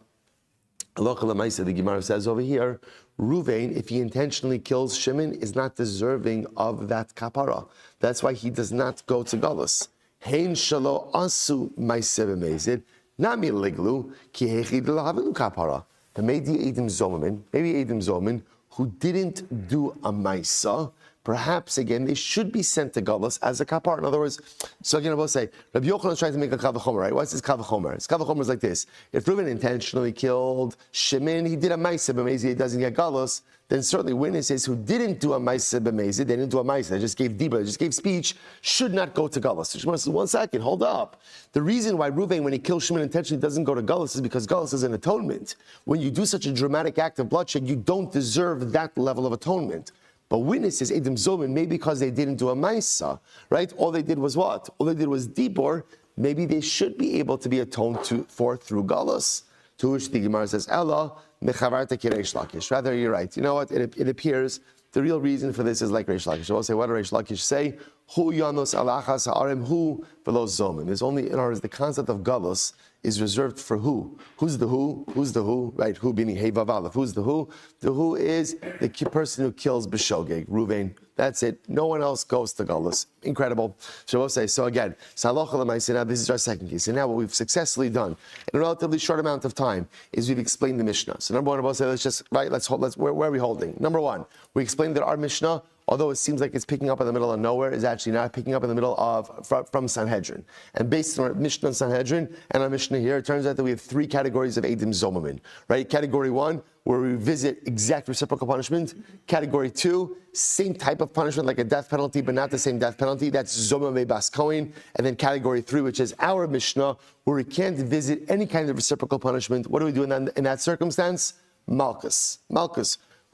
Halacha l'maisa, the Gemara says over here, Ruvain, if he intentionally kills Shimon, is not deserving of that kapara. That's why he does not go to Galus. Hein shalo asu maisa b'mezid, nami liglu ki hechid l'havelu kapara. Maybe Edim Zoman, who didn't do a maisa, perhaps again they should be sent to Galus as a kapar. In other words, so again I will say, Rabbi Yochanan is trying to make a kavachomer, right? What's this kavachomer? This kavachomer is like this: if Reuven intentionally killed Shimon, he did a maisa b'mezid, he doesn't get Galus. Then certainly witnesses who didn't do a maisa b'mezid, they didn't do a maisa, they just gave dibur, they just gave speech, should not go to Galus. So Shmuel says, 1 second, hold up. The reason why Reuven, when he kills Shimon intentionally, doesn't go to Galus is because Galus is an atonement. When you do such a dramatic act of bloodshed, you don't deserve that level of atonement. But witnesses, Edim Zomin, maybe because they didn't do a maisa, right? All they did was what? All they did was dibur. Maybe they should be able to be atoned for through Galus. To which the Gemara says, Ella, mechavarta ki Reish Lakish. Rather, you're right. You know what? It appears the real reason for this is like Reish Lakish. I will say, what did Reish Lakish say? Hu yanos alachas ha'arim hu v'lo zomin. There's only, in other words, the concept of Galus is reserved for who? Who's the who? Who's the who? Right? Who being hey vav. Who's the who? The who is the person who kills b'shogeg, Ruvain. That's it. No one else goes to Galus. Incredible. So we'll say, so again, now this is our second case. And now what we've successfully done in a relatively short amount of time is we've explained the Mishnah. So number one, we'll say, where are we holding? Number one, we explained that our Mishnah, although it seems like it's picking up in the middle of nowhere, is actually not picking up in the middle of from Sanhedrin. And based on our Mishnah and Sanhedrin and our Mishnah here, it turns out that we have 3 categories of Edim Zomamin. Right? Category 1, where we visit exact reciprocal punishment. Category 2, same type of punishment like a death penalty, but not the same death penalty. That's Zomame Bas Kohen. And then category 3, which is our Mishnah, where we can't visit any kind of reciprocal punishment. What do we do in that circumstance? Makos.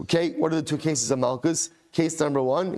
Okay, what are the 2 cases of Makos? Case number one,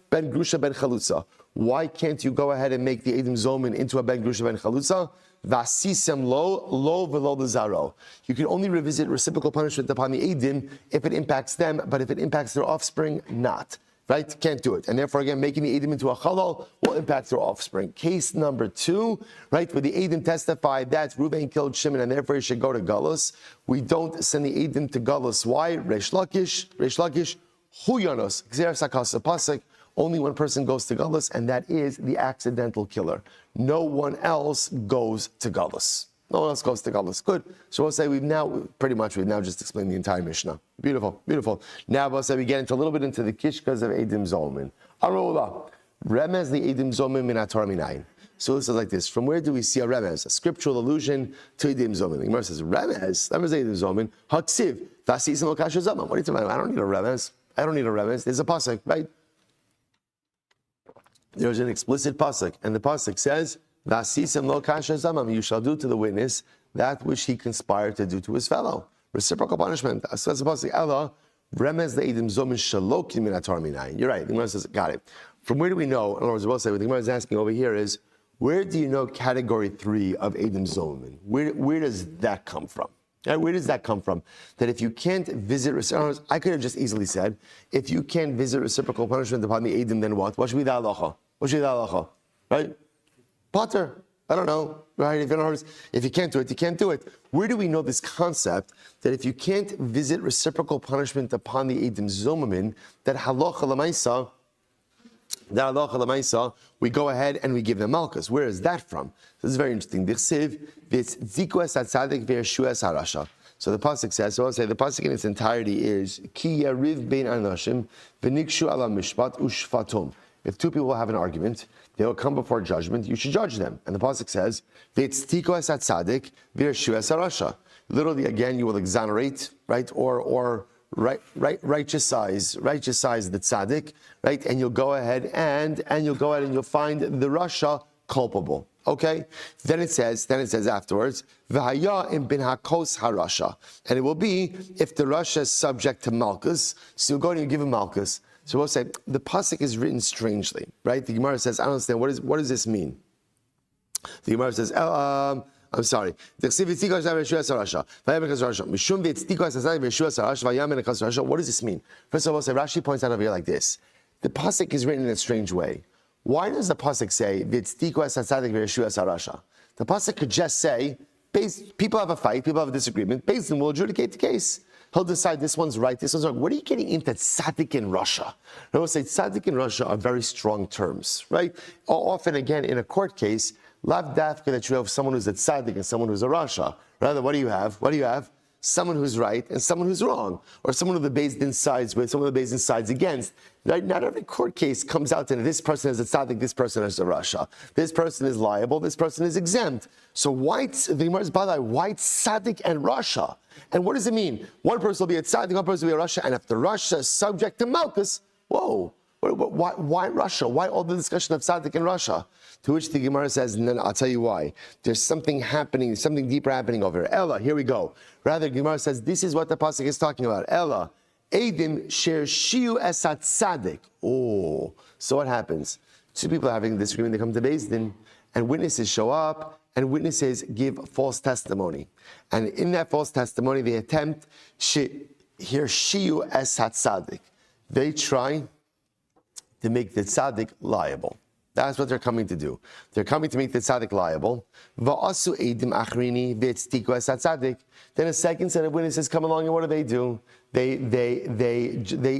Ben Grusha Ben Chalutza. Why can't you go ahead and make the Edim Zomin into a Ben Grusha Ben Chalutza? Vasisem lo velo zaro. You can only revisit reciprocal punishment upon the Edim if it impacts them, but if it impacts their offspring, not. Right? Can't do it. And therefore, again, making the Edim into a Chalal will impact their offspring. Case number 2, right, where the Edim testified that Reuven killed Shimon and therefore he should go to Galus. We don't send the Edim to Galus. Why? Reish Lakish, Hu Yanos, Gzer Sakasa Pasek. Only one person goes to Galus, and that is the accidental killer. No one else goes to Galus. No one else goes to Galus. Good. So we'll say we've now just explained the entire Mishnah. Beautiful. Now we'll say we get into a little bit into the Kishkas of Edim Zomin. Arola, Remez the Edim Zomin min Torah minayin. So this is like this. From where do we see a remez, a scriptural allusion to Edim Zomin? The Gemara says, remez Edim Zomin, haksiv, vasisim lo kasher zaman. What are you talking about? I don't need a remez. There's a pasuk, right? There's an explicit pasuk, and the pasuk says, "Vasisim lo kasher zamam." You shall do to the witness that which he conspired to do to his fellow. Reciprocal punishment. So that's the pasuk. Ella remez the Edim Zomin shalokim min Torah minayin. You're right. The Gemara says, got it. From where do we know? In other words, we'll say what the Gemara is asking over here is, where do you know category 3 of Edim Zomin? Where does that come from? Where does that come from? That if you can't visit, I could have just easily said, if you can't visit reciprocal punishment upon the Edim, then what? What should be the halacha? Right? Potter. I don't know. Right? If you can't do it, you can't do it. Where do we know this concept that if you can't visit reciprocal punishment upon the Edim Zomamin, that halacha l'maisa, we go ahead and we give them malchus. Where is that from? This is very interesting. So the pasuk says, so I'll say the pasuk in its entirety is ki yariv bein anashim v'nikshu ala mishpat ushfatum. If 2 people have an argument, they will come before judgment. You should judge them. And the pasuk says, v'tztiko es atzadik v'yeshu es harasha. Literally, again, you will exonerate, right, or righteous-size the tzaddik, right, and you'll go ahead and you'll find the rasha culpable. Okay, then it says afterwards, v'haya im bin hakos harasha, and it will be if the rasha is subject to malchus, so you'll go and you give him malchus. So we'll say the pasuk is written strangely, right? The Gemara says, I don't understand what does this mean. The Gemara says, I'm sorry. What does this mean? First of all, Rashi points out over here like this. The pasuk is written in a strange way. Why does the pasuk say, the pasuk could just say, people have a fight, people have a disagreement. Beis Din will adjudicate the case. He'll decide this one's right, this one's wrong. What are you getting into tzaddik in Russia? I will say tzaddik in Russia are very strong terms, right? Often, again, in a court case, lav dafka that you have someone who's a tzaddik and someone who's a Rasha. Rather, what do you have? Someone who's right and someone who's wrong, or someone who the Beis Din sides with, someone who the Beis Din sides against. Right? Not every court case comes out to this person is a tzaddik, this person is a rasha. This person is liable, this person is exempt. So why tzaddik and rasha? And what does it mean? One person will be a tzaddik, one person will be a rasha, and if the rasha is subject to Makos, whoa. Why Russia? Why all the discussion of tzaddik and Russia? To which the Gemara says, no, I'll tell you why. There's something happening, something deeper happening over here. Ella, here we go. Rather, Gemara says, this is what the pasuk is talking about. Ella, Eidim share shiu esat tzaddik. Oh, so what happens? Two people are having a disagreement. They come to Beis Din, and witnesses show up, and witnesses give false testimony. And in that false testimony, they attempt here shiu esat tzaddik. They try to make the tzaddik liable. That's what they're coming to do. They're coming to make the tzaddik liable. Then a second set of witnesses come along, and what do? They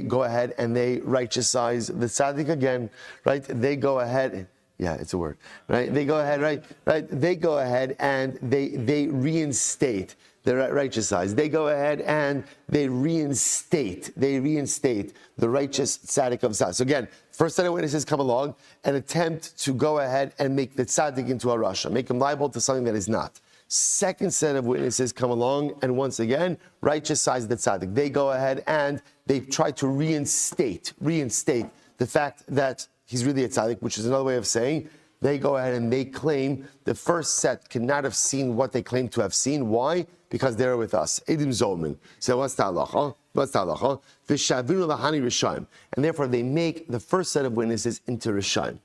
go ahead and they righteousize the tzaddik again, right? They go ahead. Yeah, it's a word, right? They go ahead, right? They go ahead and they reinstate the righteousize. They go ahead and they reinstate the righteous tzaddik of tzaddik. So again, first set of witnesses come along and attempt to go ahead and make the tzaddik into a rasha, make him liable to something that is not. Second set of witnesses come along and once again righteousize the tzaddik. They go ahead and they try to reinstate the fact that he's really a tzaddik, which is another way of saying they go ahead and they claim the first set cannot have seen what they claim to have seen. Why? Because they're with us. Edim Zolman. So what's the halacha? V'shavinu lahani rishayim. And therefore they make the first set of witnesses into rishayim.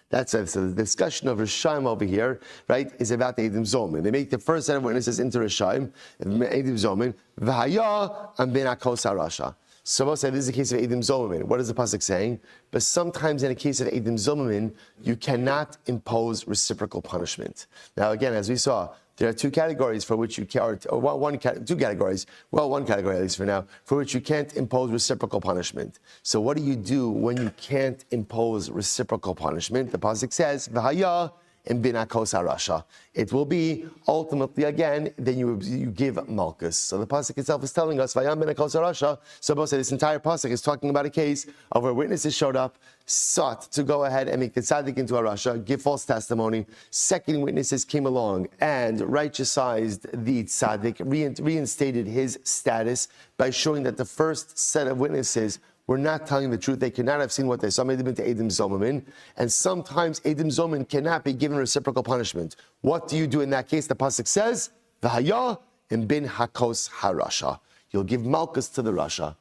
That's it. So the discussion of rishayim over here, right, is about the Edim Zolman. They make the first set of witnesses into rishayim. Edim Zolman. V'haya am ben Makos harasha. So we'll say this is a case of Edim Zolman. What is the pasuk saying? But sometimes in a case of Edim Zolman, you cannot impose reciprocal punishment. Now again, as we saw, there are two categories for which you can't, or one category at least for now, for which you can't impose reciprocal punishment. So what do you do when you can't impose reciprocal punishment? The pasuk says, "V'haya in bin Makos harasha." It will be ultimately again. Then you give Makos. So the pasuk itself is telling us "V'haya bin Makos harasha." So both say this entire pasuk is talking about a case of where witnesses showed up, sought to go ahead and make the tzaddik into a rasha, give false testimony. Second witnesses came along and righteousized the tzaddik, reinstated his status by showing that the first set of witnesses were not telling the truth. They could not have seen what they saw. Made them into Edim Zomamin. And sometimes Edim Zomamin cannot be given reciprocal punishment. What do you do in that case? The pasuk says, "V'haya in bin Makos harasha." You'll give Makos to the rasha.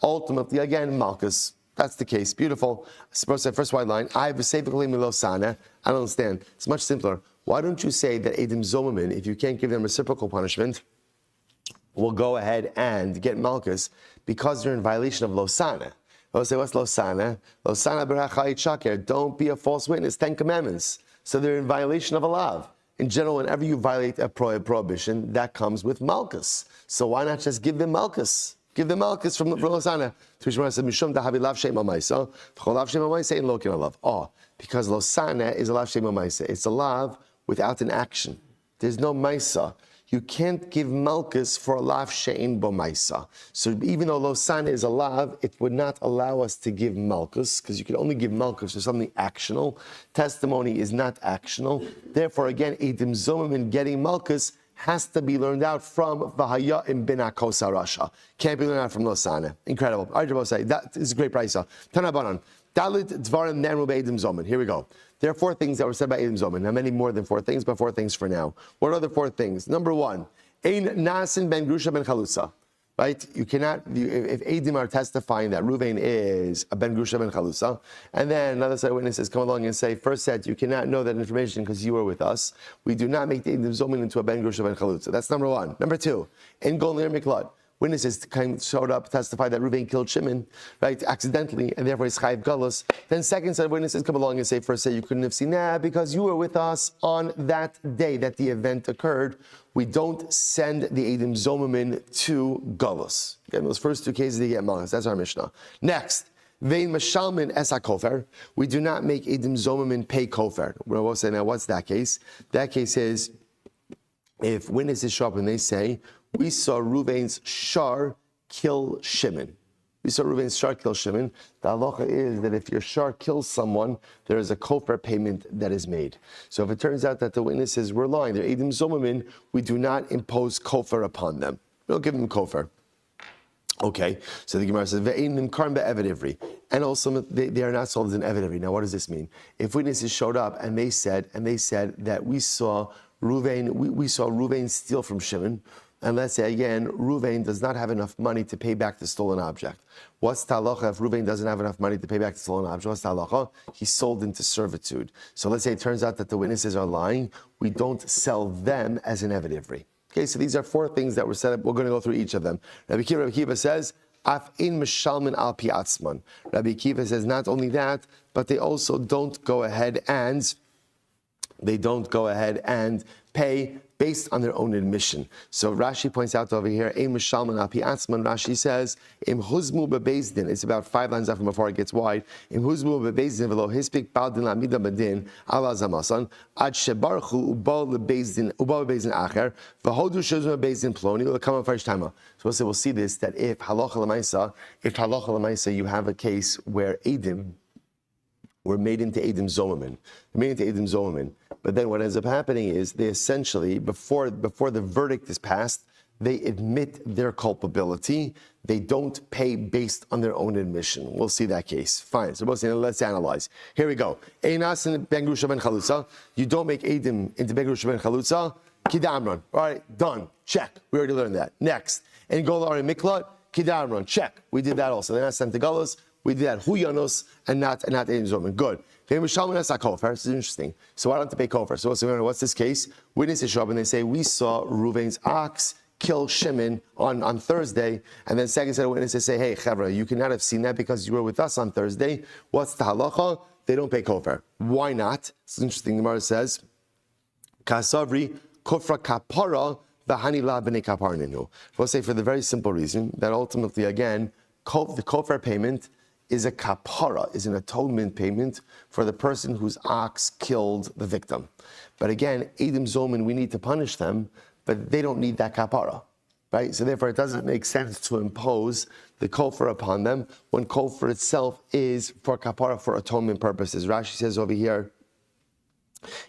Ultimately, again, Makos. That's the case. Beautiful. Suppose the first white line. I don't understand. It's much simpler. Why don't you say that Edim Zomamin, if you can't give them reciprocal punishment, will go ahead and get Makos because they're in violation of Losana. I'll say, what's Losana? Losana berachayit shaker. Don't be a false witness. 10 Commandments. So they're in violation of a law. In general, whenever you violate a prohibition, that comes with Makos. So why not just give them Makos? Give them Makos from Losana. Oh, because Losana is a lav shem ma'isa. It's a lav without an action. There's no ma'isa. You can't give Makos for a lav she'ein bo ma'isa. So even though Losana is a lav, it would not allow us to give Makos, because you can only give Makos for something actional. Testimony is not actional. Therefore, again, Edim Zomamin getting Makos has to be learned out from V'haya in bin Makos harasha. Can't be learned out from Losana. Incredible. That is a great price. Tanabanan. Dalit dvarim ne'emru be'edim zomin. Here we go. There are 4 things that were said by Edim Zomin. Now, many more than 4 things, but 4 things for now. What are the 4 things? Number 1, ein nasin ben grusha ben chalusa. Right? You cannot, if Edim are testifying that Ruvain is a ben grusha ben chalusa, and then another set of witnesses come along and say, first set, you cannot know that information because you were with us. We do not make the Edim Zomin into a ben grusha ben chalusa. That's number 1. Number 2, ein gol ner miklad. witnesses showed up, testified that Reuven killed Shimon, right, accidentally, and therefore he's chayiv galus. Then second set of witnesses come along and say, first say you couldn't have seen that because you were with us on that day that the event occurred. We don't send the Eidim Zomimim to galus. Again, those first two cases they get Makos. That's our Mishnah. Next. Vein Mashalmin Esa Kofer. We do not make Eidim Zomimim pay Kofer. We'll say, now what's that case? That case is if witnesses show up and they say, we saw Reuven's shar kill Shimon. We saw Reuven's shar kill Shimon. The halacha is that if your shar kills someone, there is a kofer payment that is made. So if it turns out that the witnesses were lying, they're Eidim Zomimim, we do not impose kofer upon them. We don't give them kofer. Okay, so the Gemara says, and also they are not sold as an evidivri. Now, what does this mean? If witnesses showed up and they said that we saw Reuven steal from Shimon, and let's say again, Reuven does not have enough money to pay back the stolen object. What's talacha if Reuven doesn't have enough money to pay back the stolen object? What's talacha? He's sold into servitude. So let's say it turns out that the witnesses are lying. We don't sell them as an evidivri. Okay, so these are four things that were set up. We're going to go through each of them. Rabbi Kiva says, Af in mishalmin al pi atzman. Rabbi Kiva says not only that, but they also don't go ahead and pay based on their own admission. So Rashi points out over here, Ein mishalmin al pi atzman. Rashi says, Im huzmu bebezdin. It's about 5 lines up from before it gets wide. Im huzmu bebezdin velo hispik baldin lamida badin ala zamasan ad shebarchu ubal bebezdin acher v'hodu shuzma bebezdin ploni l'kama first time. So we'll see this, that if halacha l'maisa you have a case where Eidim were made into Eidim Zomimim. But then what ends up happening is they essentially, before the verdict is passed, they admit their culpability. They don't pay based on their own admission. We'll see that case. Fine. So let's analyze. Here we go. Einas in ben grusha ben chalutza. You don't make Eidim into ben grusha ben chalutza. Kidamron. All right, done. Check. We already learned that. Next. En golar and miklat. Kidamron. Check. We did that also. They're not sent to galus. We did that huyanos and not Eidim Zomimim. Good. This is interesting. So why don't they pay kofer? So what's this case? Witnesses show up and they say, we saw Reuven's ox kill Shimon on Thursday. And then second set of witnesses say, hey, Chevra, you cannot have seen that because you were with us on Thursday. What's the halacha? They don't pay kofer. Why not? It's interesting. The Gemara says, Kasavri kofra kapara v'hani la b'nei kaparninu. We'll say for the very simple reason that ultimately, again, the kofer payment is a kapara, is an atonement payment for the person whose ox killed the victim. But again, Eidim Zomimim, we need to punish them, but they don't need that kapara, right? So therefore, it doesn't make sense to impose the kofer upon them when kofer itself is for kapara, for atonement purposes. Rashi says over here,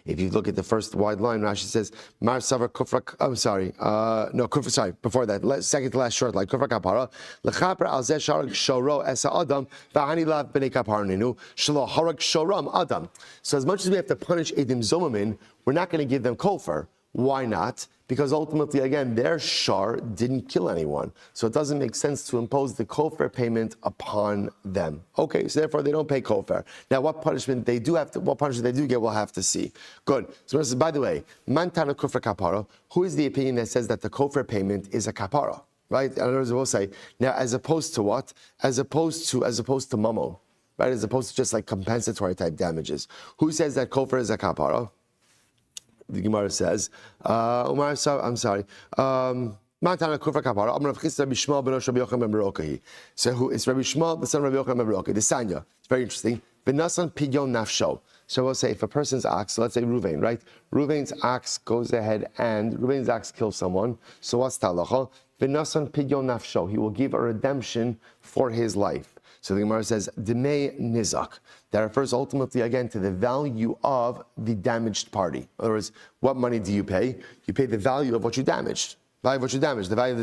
if you look at the first wide line, Rashi says, Mar Savar Kufra, Kufra, sorry, before that, second to last short line, Kufra Kapara, Lechaper al Zeh Sharag Shoro Esa Adam, Vahani Lav B'nei Kaparninu, Shalo Harag Shoram Adam. So as much as we have to punish Eidim Zomimim, we're not going to give them kofer. Why not? Because ultimately, again, their shar didn't kill anyone. So it doesn't make sense to impose the kofer payment upon them. Okay, so therefore they don't pay kofer. Now, what punishment they do get, we'll have to see. Good. So this is, by the way, Mantana Kufra Kapara, who is the opinion that says that the kofer payment is a kapara? Right? In other words, we'll say, now as opposed to what? As opposed to mamo, right? As opposed to just like compensatory type damages. Who says that kofer is a kapara? The Gemara says, I'm sorry. So who is Rabbi Shmuel, the son of Rabbi Yochanan ben Berokai? The Sanya. It's very interesting. V'nasan pidyon nafsho. So we'll say if a person's ox, so let's say Reuven, right? Reuven's ox goes ahead and Reuven's ox kills someone. So what's talacha? V'nasan pidyon nafsho. He will give a redemption for his life. So the Gemara says, Demei nizak. That refers ultimately again to the value of the damaged party. In other words, what money do you pay? You pay the value of what you damaged. The value of the value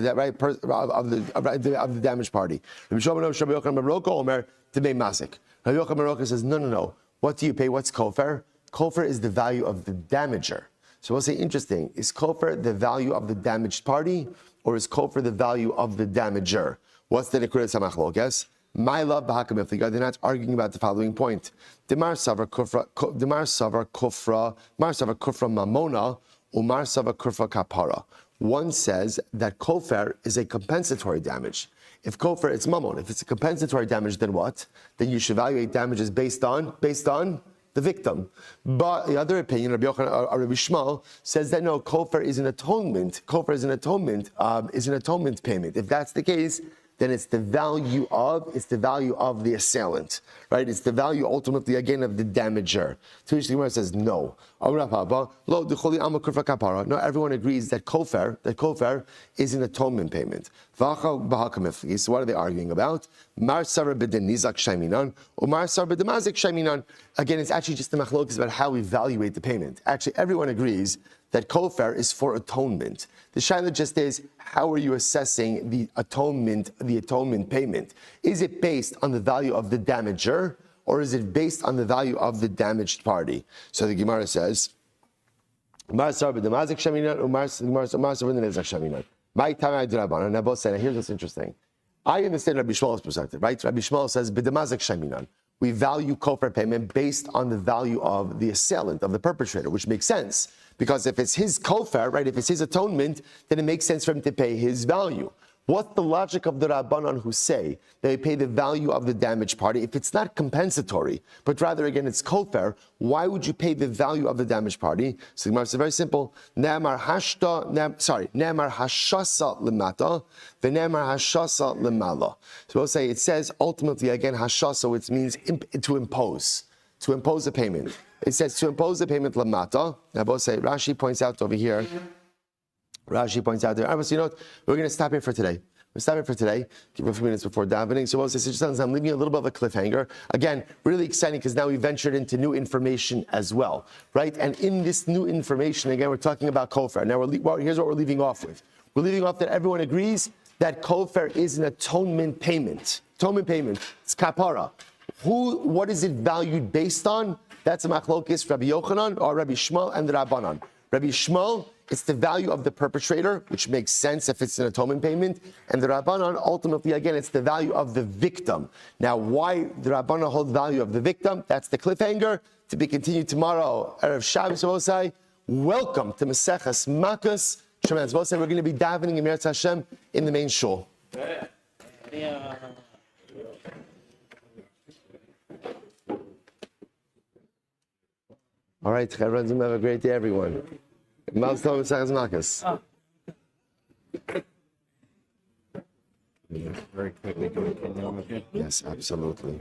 of the damaged party. Rabbi Yochanan ben Berokai Omer Demei masik. Rabbi Yochanan ben Berokai says, no. What do you pay? What's kofer? Kofer is the value of the damager. So we'll say, interesting, is kofer the value of the damaged party, or is kofer the value of the damager? What's the nekudas hamachlokas? My love, they're not arguing about the following point. Demar savar kufra mamona, umar savar kufra kapara. One says that kofer is a compensatory damage. If kofer, it's mammon. If it's a compensatory damage, then what? Then you should evaluate damages based on the victim. But the other opinion, Rabbi Shmuel, says that no, kofer is an atonement. Kofer is an atonement payment. If that's the case, then it's the value of the assailant, right? It's the value ultimately again of the damager. To which the Gemara says no. No, everyone agrees that kofer is an atonement payment. So what are they arguing about? Again, it's actually just the machlokes about how we evaluate the payment. Actually, everyone agrees that kofer is for atonement. The shaila just is, how are you assessing the atonement payment? Is it based on the value of the damager, or is it based on the value of the damaged party? So the Gemara says, here's what's interesting. I understand Rabbi Shmuel's perspective, right? Rabbi Shmuel says, we value kofer payment based on the value of the assailant, of the perpetrator, which makes sense. Because if it's his kofer, right, if it's his atonement, then it makes sense for him to pay his value. What's the logic of the Rabbanan who say they pay the value of the damaged party? If it's not compensatory, but rather, again, it's kofer, why would you pay the value of the damaged party? So the Gemara says very simple. Ne'amar hashasa lemata, v'ne'amar hashasa lemala. So we'll say, it says ultimately, again, hashasa, which means to impose a payment. It says to impose a payment lemata. Now both say, Rashi points out over here, Rashi points out there. So you know what? We're going to stop here for today. We'll stop here for today. Give a few minutes before davening. So I'm leaving you a little bit of a cliffhanger. Again, really exciting because now we ventured into new information as well, right? And in this new information, again, we're talking about kofer. Now, here's what we're leaving off with. We're leaving off that everyone agrees that kofer is an atonement payment. Atonement payment. It's kapara. What is it valued based on? That's a machlokis, Rabbi Yochanan or Rabbi Shmuel and the Rabbanan. Rabbi Shmuel, it's the value of the perpetrator, which makes sense if it's an atonement payment. And the Rabbanan, ultimately, again, it's the value of the victim. Now, why the Rabbanan hold the value of the victim? That's the cliffhanger. To be continued tomorrow, Erev Shabbos Vosai. Welcome to Maseches Makos. Shemaz Vosai, we're going to be davening in Meretz Hashem in the main shul. All right, have a great day, everyone. Mazel tov, Maseches Makos. Very quickly, can we continue with you? Yes, absolutely.